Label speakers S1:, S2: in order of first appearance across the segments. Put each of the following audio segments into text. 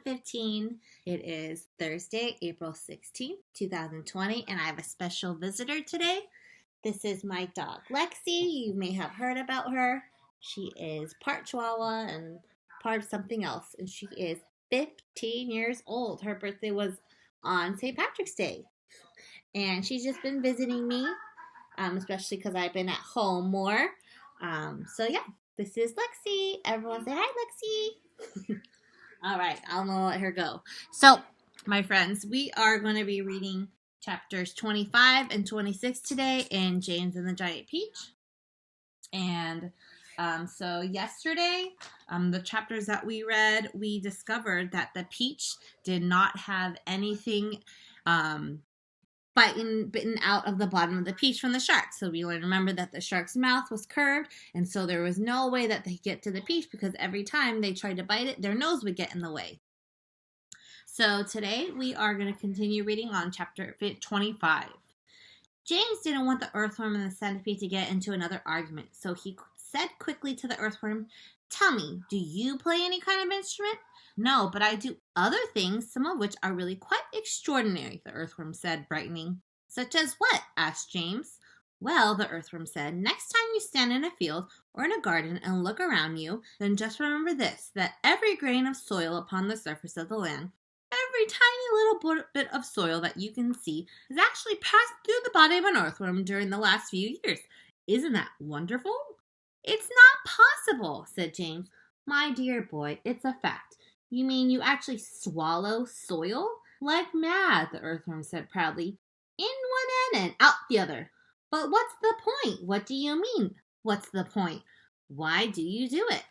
S1: 7:15. It is Thursday, April 16th, 2020, and I have a special visitor today. This is my dog, Lexi. You may have heard about her. She is part Chihuahua and part of something else, and she is 15 years old. Her birthday was on St. Patrick's Day, and she's just been visiting me, especially because I've been at home more. So yeah, this is Lexi. Everyone say hi, Lexi. All right, I'm going to let her go. So, my friends, we are going to be reading chapters 25 and 26 today in James and the Giant Peach. And so yesterday, the chapters that we read, we discovered that the peach did not have anything bitten out of the bottom of the peach from the shark. So we remember that the shark's mouth was curved, and so there was no way that they get to the peach because every time they tried to bite it, their nose would get in the way. So today we are going to continue reading on chapter 25. James didn't want the earthworm and the centipede to get into another argument, so he said quickly to the earthworm, "Tell me, do you play any kind of instrument?" "No, but I do other things, some of which are really quite extraordinary," the earthworm said, brightening. "Such as what?" asked James. "Well," the earthworm said, "next time you stand in a field or in a garden and look around you, then just remember this, that every grain of soil upon the surface of the land, every tiny little bit of soil that you can see, has actually passed through the body of an earthworm during the last few years. Isn't that wonderful?" "It's not possible," said James. "My dear boy, it's a fact." "You mean you actually swallow soil?" "Like mad," the earthworm said proudly. "In one end and out the other." "But what's the point?" "What do you mean, what's the point?" "Why do you do it?"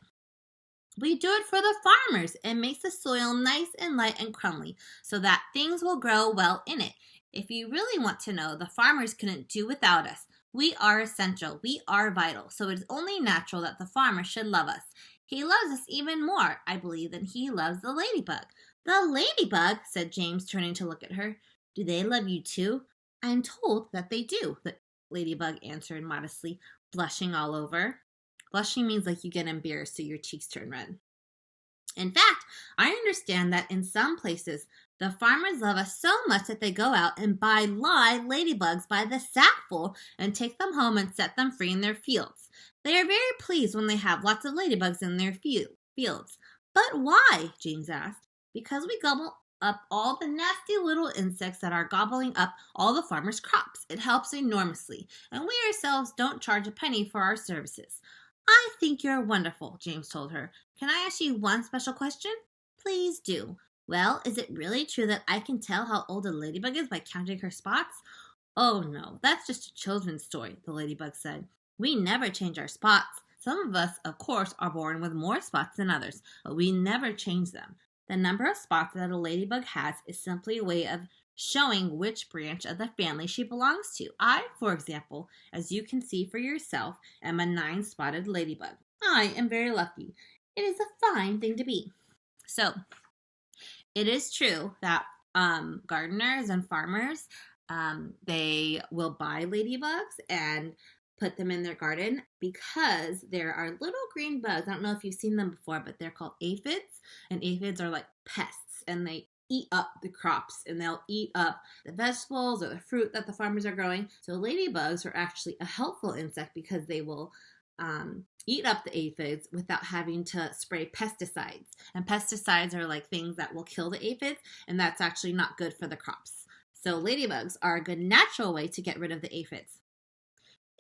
S1: "We do it for the farmers. It makes the soil nice and light and crumbly so that things will grow well in it. If you really want to know, the farmers couldn't do without us. We are essential. We are vital. So it is only natural that the farmer should love us. He loves us even more, I believe, than he loves the ladybug." "The ladybug?" said James, turning to look at her. "Do they love you too?" "I'm told that they do," the ladybug answered modestly, blushing all over. Blushing means like you get embarrassed so your cheeks turn red. "In fact, I understand that in some places the farmers love us so much that they go out and buy live ladybugs by the sackful and take them home and set them free in their fields. They are very pleased when they have lots of ladybugs in their fields." "But why?" James asked. "Because we gobble up all the nasty little insects that are gobbling up all the farmers' crops. It helps enormously, and we ourselves don't charge a penny for our services." "I think you're wonderful," James told her. "Can I ask you one special question?" "Please do." "Well, is it really true that I can tell how old a ladybug is by counting her spots?" "Oh, no, that's just a children's story," the ladybug said. "We never change our spots. Some of us, of course, are born with more spots than others, but we never change them. The number of spots that a ladybug has is simply a way of showing which branch of the family she belongs to. I, for example, as you can see for yourself, am a 9-spotted ladybug. I am very lucky. It is a fine thing to be." So, it is true that gardeners and farmers, they will buy ladybugs and put them in their garden because there are little green bugs. I don't know if you've seen them before, but they're called aphids, and aphids are like pests, and they eat up the crops, and they'll eat up the vegetables or the fruit that the farmers are growing. So ladybugs are actually a helpful insect because they will eat up the aphids without having to spray pesticides. And pesticides are like things that will kill the aphids, and that's actually not good for the crops. So ladybugs are a good natural way to get rid of the aphids.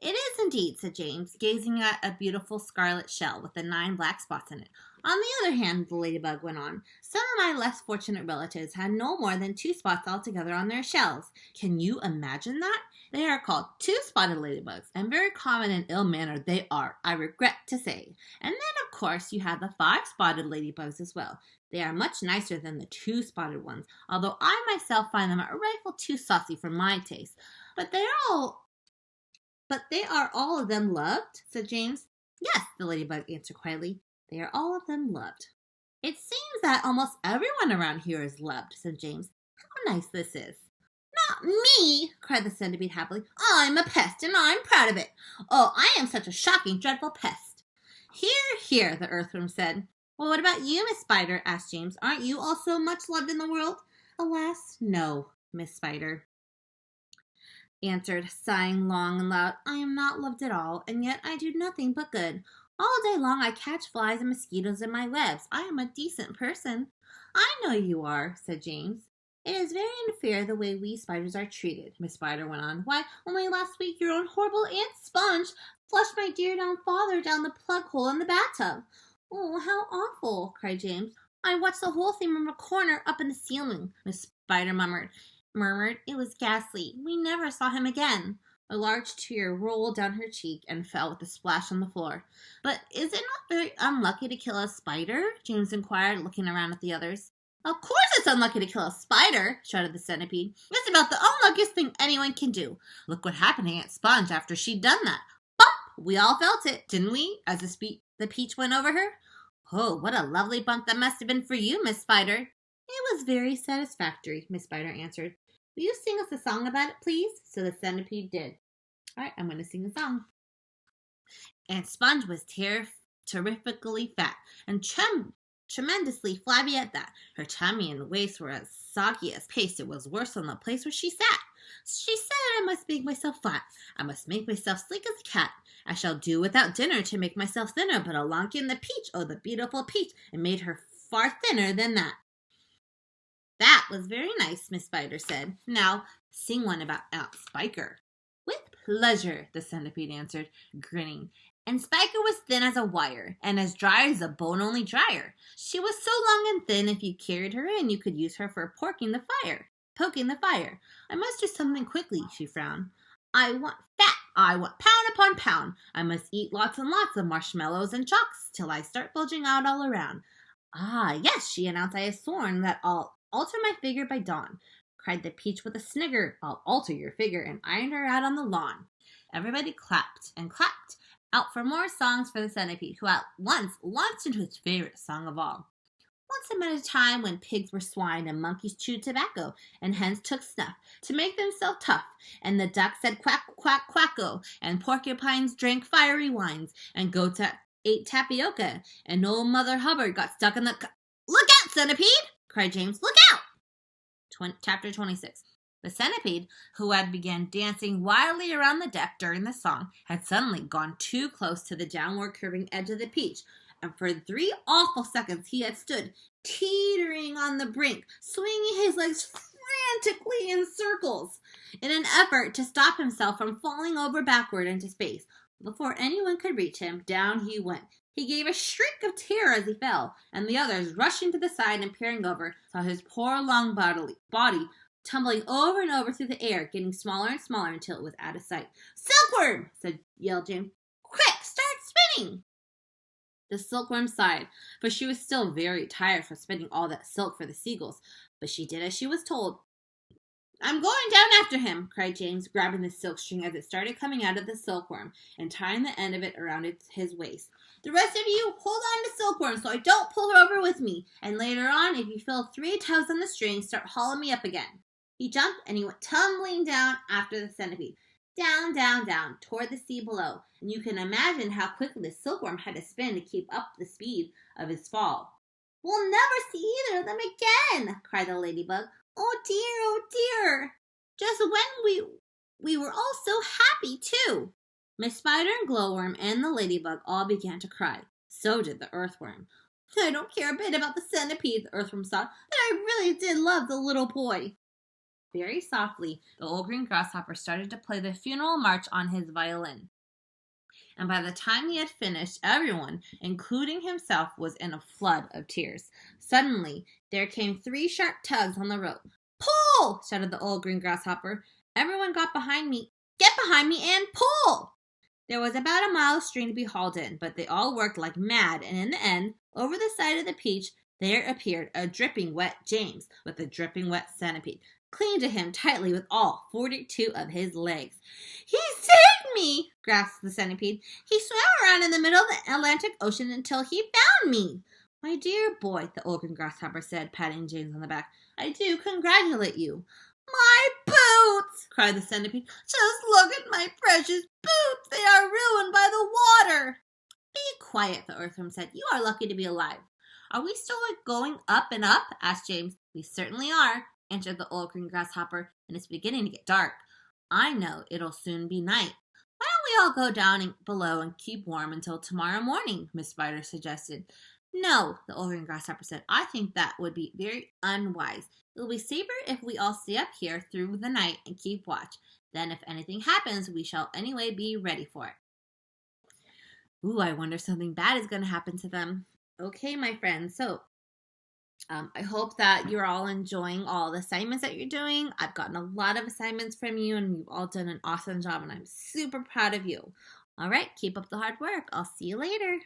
S1: "It is indeed," said James, gazing at a beautiful scarlet shell with the 9 black spots in it. "On the other hand," the ladybug went on, "some of my less fortunate relatives had no more than 2 spots altogether on their shells. Can you imagine that? They are called 2-spotted ladybugs, and very common and ill-mannered they are, I regret to say. And then, of course, you have the 5-spotted ladybugs as well. They are much nicer than the 2-spotted ones, although I myself find them a trifle too saucy for my taste. But they are all of them loved?" said James. "Yes," the ladybug answered quietly. "They are all of them loved." "It seems that almost everyone around here is loved," said James. "How nice this is." "Not me!" cried the centipede happily. "I'm a pest, and I'm proud of it. Oh, I am such a shocking, dreadful pest." "Hear, hear," the earthworm said. Well, what about you, Miss Spider? Asked James. Aren't you also much loved in the world? Alas, no, Miss Spider answered, sighing long and loud. I am not loved at all, and yet I do nothing but good. All day long I catch flies and mosquitoes in my webs. I am a decent person. I know you are, said James. It is very unfair the way we spiders are treated, Miss Spider went on. Why, only last week your own horrible Aunt Sponge flushed my dear father down the plug hole in the bathtub. Oh, how awful, cried James. I watched the whole thing from a corner up in the ceiling, Miss Spider murmured. It was ghastly. We never saw him again. A large tear rolled down her cheek and fell with a splash on the floor. But is it not very unlucky to kill a spider? James inquired, looking around at the others. Of course it's unlucky to kill a spider, shouted the centipede. It's about the unluckiest thing anyone can do. Look what happened to Aunt Sponge after she'd done that. Bump! We all felt it, didn't we, as the peach went over her? Oh, what a lovely bump that must have been for you, Miss Spider. It was very satisfactory, Miss Spider answered. Will you sing us a song about it, please? So the centipede did. All right, I'm going to sing a song. Aunt Sponge was terrifically fat and tremendously flabby at that. Her tummy and waist were as soggy as paste. It was worse than the place where she sat. She said, I must make myself fat. I must make myself sleek as a cat. I shall do without dinner to make myself thinner. But along came the peach, oh, the beautiful peach, and made her far thinner than that. That was very nice, Miss Spider said. Now, sing one about Aunt Spiker. With pleasure, the centipede answered, grinning. And Spiker was thin as a wire, and as dry as a bone, only drier. She was so long and thin, if you carried her in, you could use her for poking the fire. I must do something quickly, she frowned. I want fat. I want pound upon pound. I must eat lots and lots of marshmallows and chalks till I start bulging out all around. Ah, yes, she announced, I have sworn that I'll alter my figure by dawn, cried the peach with a snigger. I'll alter your figure, and ironed her out on the lawn. Everybody clapped and clapped out for more songs for the centipede, who at once launched into his favorite song of all. Once upon a time, when pigs were swine, and monkeys chewed tobacco, and hens took snuff to make themselves tough, and the duck said quack, quack, quacko, and porcupines drank fiery wines, and goats ate tapioca, and old Mother Hubbard got stuck in the... Look out, centipede! Cried James. Look out! Chapter 26. The centipede, who had begun dancing wildly around the deck during the song, had suddenly gone too close to the downward curving edge of the peach, and for 3 awful seconds he had stood teetering on the brink, swinging his legs frantically in circles in an effort to stop himself from falling over backward into space. Before anyone could reach him, down he went. He gave a shriek of terror as he fell, and the others, rushing to the side and peering over, saw his poor long body tumbling over and over through the air, getting smaller and smaller until it was out of sight. Silkworm! yelled James. Quick, start spinning! The silkworm sighed, for she was still very tired from spinning all that silk for the seagulls, but she did as she was told. I'm going down after him, cried James, grabbing the silk string as it started coming out of the silkworm and tying the end of it around his waist. The rest of you, hold on to Silkworm so I don't pull her over with me, and later on, if you feel 3 tugs on the string, start hauling me up again. He jumped, and he went tumbling down after the centipede. Down, down, down, toward the sea below, and you can imagine how quickly the silkworm had to spin to keep up the speed of his fall. We'll never see either of them again, cried the ladybug. Oh dear, just when we were all so happy, too. Miss Spider and Glowworm and the ladybug all began to cry. So did the earthworm. I don't care a bit about the centipede, the earthworm sobbed, but I really did love the little boy. Very softly, the old green grasshopper started to play the funeral march on his violin. And by the time he had finished, everyone, including himself, was in a flood of tears. Suddenly, there came 3 sharp tugs on the rope. Pull! Shouted the old green grasshopper. Everyone got behind me. Get behind me and pull! There was about a mile of string to be hauled in, but they all worked like mad, and in the end, over the side of the peach, there appeared a dripping wet James with a dripping wet centipede, clinging to him tightly with all 42 of his legs. He saved me, gasped the centipede. He swam around in the middle of the Atlantic Ocean until he found me. My dear boy, the old green grasshopper said, patting James on the back, I do congratulate you. My boots! Cried the centipede. Just look at my precious boots! They are ruined by the water! Be quiet, the earthworm said. You are lucky to be alive. Are we still going up and up? Asked James. We certainly are, answered the old green grasshopper, and it's beginning to get dark. I know it'll soon be night. Why don't we all go down below and keep warm until tomorrow morning? Miss Spider suggested. No, the old green grasshopper said. I think that would be very unwise. It will be safer if we all stay up here through the night and keep watch. Then if anything happens, we shall anyway be ready for it. Ooh, I wonder if something bad is going to happen to them. Okay, my friends. So I hope that you're all enjoying all the assignments that you're doing. I've gotten a lot of assignments from you, and you've all done an awesome job, and I'm super proud of you. All right, keep up the hard work. I'll see you later.